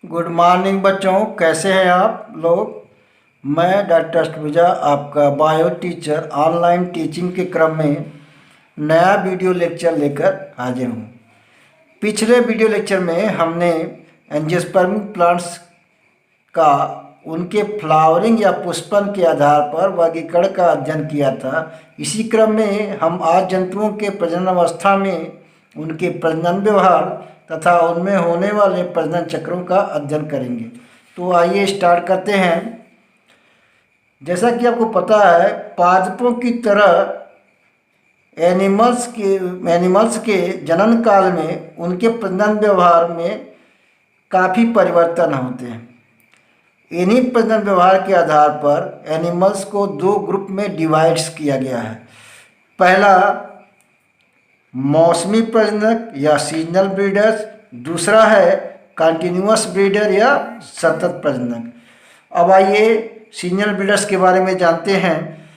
Good morning बच्चों, कैसे हैं आप लोग। मैं डॉक्टर अष्टभुजा आपका बायो टीचर ऑनलाइन टीचिंग के क्रम में नया वीडियो लेक्चर लेकर हाजिर हूँ। पिछले वीडियो लेक्चर में हमने एंजियोस्पर्म प्लांट्स का उनके फ्लावरिंग या पुष्पन के आधार पर वर्गीकरण का अध्ययन किया था। इसी क्रम में हम आज जंतुओं के प्रजनन अवस्था में उनके प्रजनन व्यवहार तथा उनमें होने वाले प्रजनन चक्रों का अध्ययन करेंगे। तो आइए स्टार्ट करते हैं। जैसा कि आपको पता है, पादपों की तरह एनिमल्स के जनन काल में उनके प्रजनन व्यवहार में काफ़ी परिवर्तन होते हैं। इन्हीं प्रजनन व्यवहार के आधार पर एनिमल्स को दो ग्रुप में डिवाइड्स किया गया है। पहला मौसमी प्रजनक या सीजनल ब्रीडर्स, दूसरा है कंटिन्यूअस ब्रीडर या सतत प्रजनक। अब आइए सीजनल ब्रीडर्स के बारे में जानते हैं।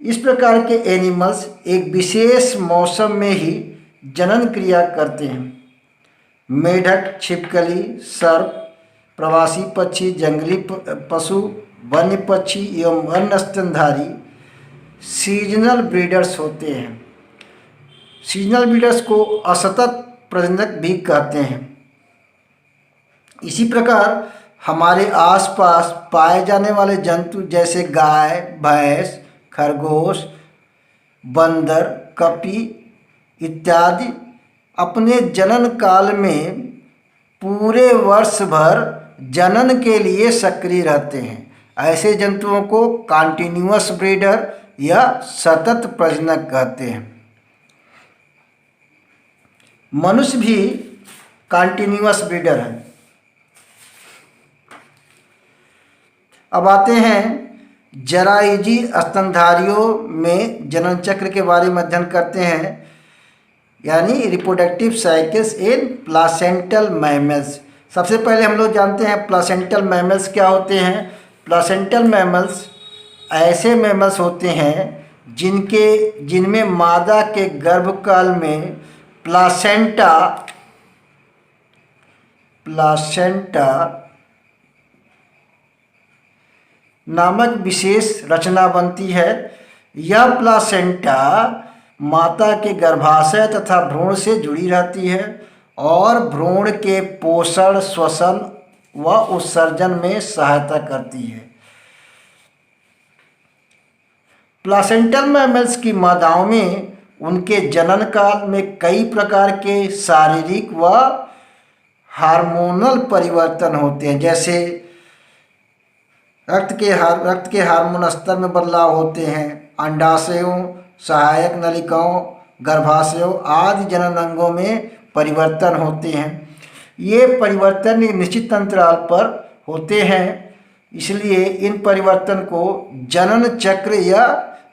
इस प्रकार के एनिमल्स एक विशेष मौसम में ही जनन क्रिया करते हैं। मेढक, छिपकली, सर्प, प्रवासी पक्षी, जंगली पशु, वन्य पक्षी एवं अन्य स्तनधारी सीजनल ब्रीडर्स होते हैं। सीजनल ब्रीडर्स को असतत प्रजनक भी कहते हैं। इसी प्रकार हमारे आसपास पाए जाने वाले जंतु जैसे गाय, भैंस, खरगोश, बंदर, कपी इत्यादि अपने जनन काल में पूरे वर्ष भर जनन के लिए सक्रिय रहते हैं। ऐसे जंतुओं को कंटिन्यूअस ब्रीडर या सतत प्रजनक कहते हैं। मनुष्य भी कंटिन्यूअस ब्रीडर है। अब आते हैं जरायुजी स्तनधारियों में जनन चक्र के बारे में अध्ययन करते हैं, यानी रिप्रोडक्टिव साइकिल्स इन प्लासेंटल मैमल्स। सबसे पहले हम लोग जानते हैं प्लासेंटल मैमल्स क्या होते हैं। प्लासेंटल मैमल्स ऐसे मैमल्स होते हैं जिनमें मादा के गर्भकाल में प्लासेंटा नामक विशेष रचना बनती है। यह प्लासेंटा माता के गर्भाशय तथा भ्रूण से जुड़ी रहती है और भ्रूण के पोषण, श्वसन व उत्सर्जन में सहायता करती है। प्लासेंटल मैमल्स की मादाओं में उनके जनन काल में कई प्रकार के शारीरिक व हार्मोनल परिवर्तन होते हैं, जैसे रक्त के हार्मोन स्तर में बदलाव होते हैं। अंडाशयों, सहायक नलिकाओं, गर्भाशयों आदि जनन अंगों में परिवर्तन होते हैं। ये परिवर्तन एक निश्चित अंतराल पर होते हैं, इसलिए इन परिवर्तन को जनन चक्र या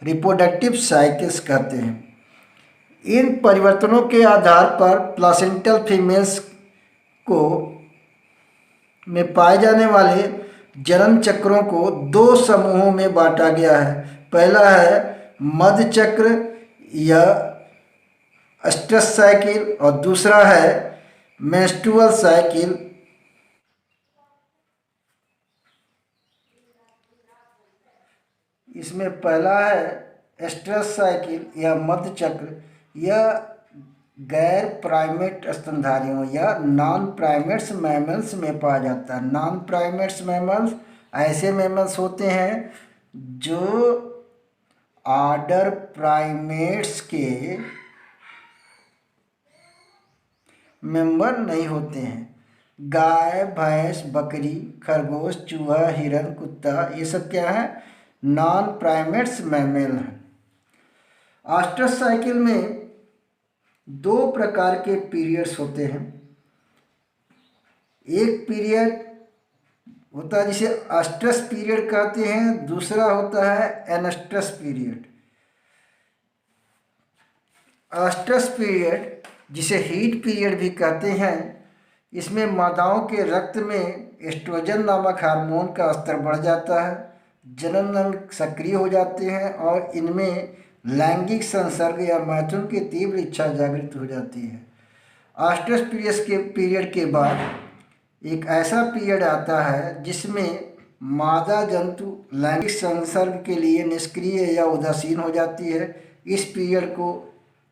रिप्रोडक्टिव साइकिल्स कहते हैं। इन परिवर्तनों के आधार पर प्लासेंटल फीमेल्स को में पाए जाने वाले जनन चक्रों को दो समूहों में बांटा गया है। पहला है मध्य चक्र या स्ट्रेस साइकिल और दूसरा है मेंस्ट्रुअल साइकिल। इसमें पहला है स्ट्रेस साइकिल या मध्य चक्र। यह गैर प्राइमेट स्तनधारियों या नॉन प्राइमेट्स मैमल्स में पाया जाता है। नॉन प्राइमेट्स मैमल्स ऐसे मैमल्स होते हैं जो ऑर्डर प्राइमेट्स के मेंबर नहीं होते हैं। गाय, भैंस, बकरी, खरगोश, चूहा, हिरन, कुत्ता, ये सब क्या है? नॉन प्राइमेट्स मैमल हैं। आस्ट्रस साइकिल में दो प्रकार के पीरियड्स होते हैं। एक पीरियड होता है जिसे अस्ट्रस पीरियड कहते हैं, दूसरा होता है एनस्ट्रस पीरियड। अस्ट्रस पीरियड जिसे हीट पीरियड भी कहते हैं, इसमें मादाओं के रक्त में एस्ट्रोजन नामक हार्मोन का स्तर बढ़ जाता है, जनन अंग सक्रिय हो जाते हैं और इनमें लैंगिक संसर्ग या मैथुन की तीव्र इच्छा जागृत हो जाती है। आस्ट्रस पीरियड के बाद एक ऐसा पीरियड आता है जिसमें मादा जंतु लैंगिक संसर्ग के लिए निष्क्रिय या उदासीन हो जाती है। इस पीरियड को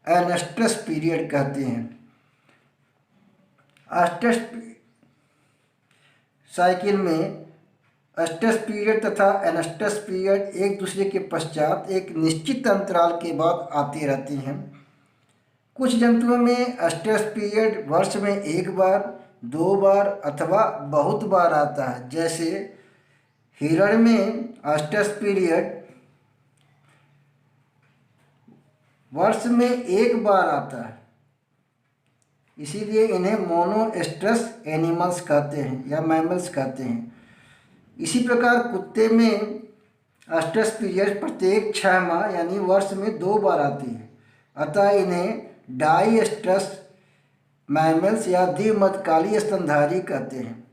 एनस्ट्रस पीरियड कहते हैं। एस्ट्रस साइकिल में एस्ट्रस पीरियड तथा एनस्ट्रस पीरियड एक दूसरे के पश्चात एक निश्चित अंतराल के बाद आती रहती हैं। कुछ जंतुओं में एस्ट्रस पीरियड वर्ष में एक बार, 2 बार अथवा बहुत बार आता है। जैसे हिरण में एस्ट्रस पीरियड वर्ष में एक बार आता है, इसीलिए इन्हें मोनोएस्ट्रस एनिमल्स कहते हैं या मैमल्स कहते हैं। इसी प्रकार कुत्ते में एस्ट्रस पीरियड प्रत्येक 6 माह यानी वर्ष में 2 बार आती है, अतः इन्हें डाईएस्ट्रस मैमल्स या द्विमध्यकालीय स्तनधारी कहते हैं।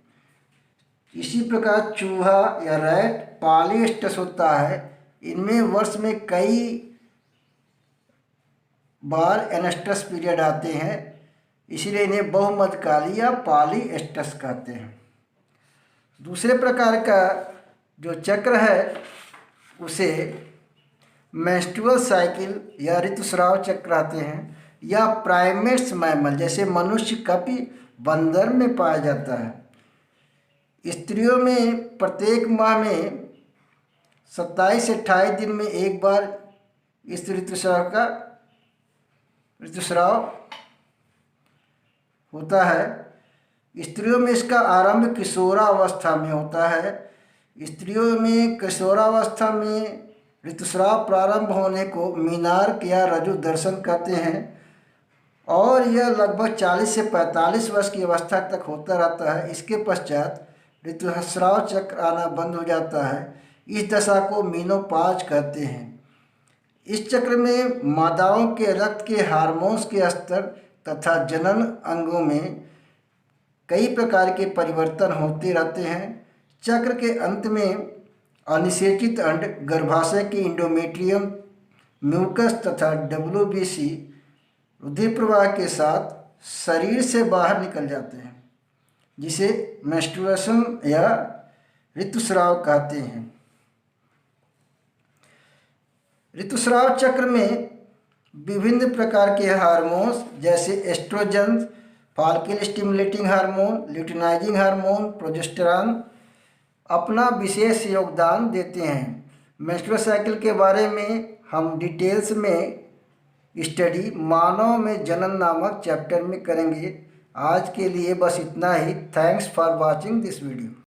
इसी प्रकार चूहा या रैट पॉलीएस्ट्रस होता है। इनमें वर्ष में कई बार एनेस्ट्रस पीरियड आते हैं, इसीलिए इन्हें बहुमध्यकालीय या पॉलीएस्ट्रस कहते हैं। दूसरे प्रकार का जो चक्र है उसे मेंस्ट्रुअल साइकिल या ऋतुस्राव चक्र कहते हैं, या प्राइमेट्स मैमल जैसे मनुष्य, कपि, बंदर में पाया जाता है। स्त्रियों में प्रत्येक माह में 27 से 28 दिन में एक बार इस ऋतुस्राव होता है। स्त्रियों में इसका आरंभ किशोरावस्था में होता है। स्त्रियों में किशोरावस्था में ऋतुस्राव प्रारंभ होने को मीनार्क या रजु दर्शन कहते हैं, और यह लगभग 40 से 45 वर्ष की अवस्था तक होता रहता है। इसके पश्चात ऋतुस्राव चक्र आना बंद हो जाता है। इस दशा को मीनोपॉज कहते हैं। इस चक्र में मादाओं के रक्त के हार्मोन्स के स्तर तथा जनन अंगों में कई प्रकार के परिवर्तन होते रहते हैं। चक्र के अंत में अनिषेचित अंड गर्भाशय के इंडोमेट्रियम, म्यूकस तथा WBC रुधिर प्रवाह के साथ शरीर से बाहर निकल जाते हैं, जिसे मेंस्ट्रुएशन या ऋतुस्राव कहते हैं। ऋतुस्राव चक्र में विभिन्न प्रकार के हार्मोन्स जैसे estrogen, follicle stimulating hormone, luteinizing hormone, progesterone अपना विशेष योगदान देते हैं। मेंस्ट्रुअल साइकिल के बारे में हम डिटेल्स में स्टडी मानव में जनन नामक चैप्टर में करेंगे। आज के लिए बस इतना ही। Thanks for watching this video.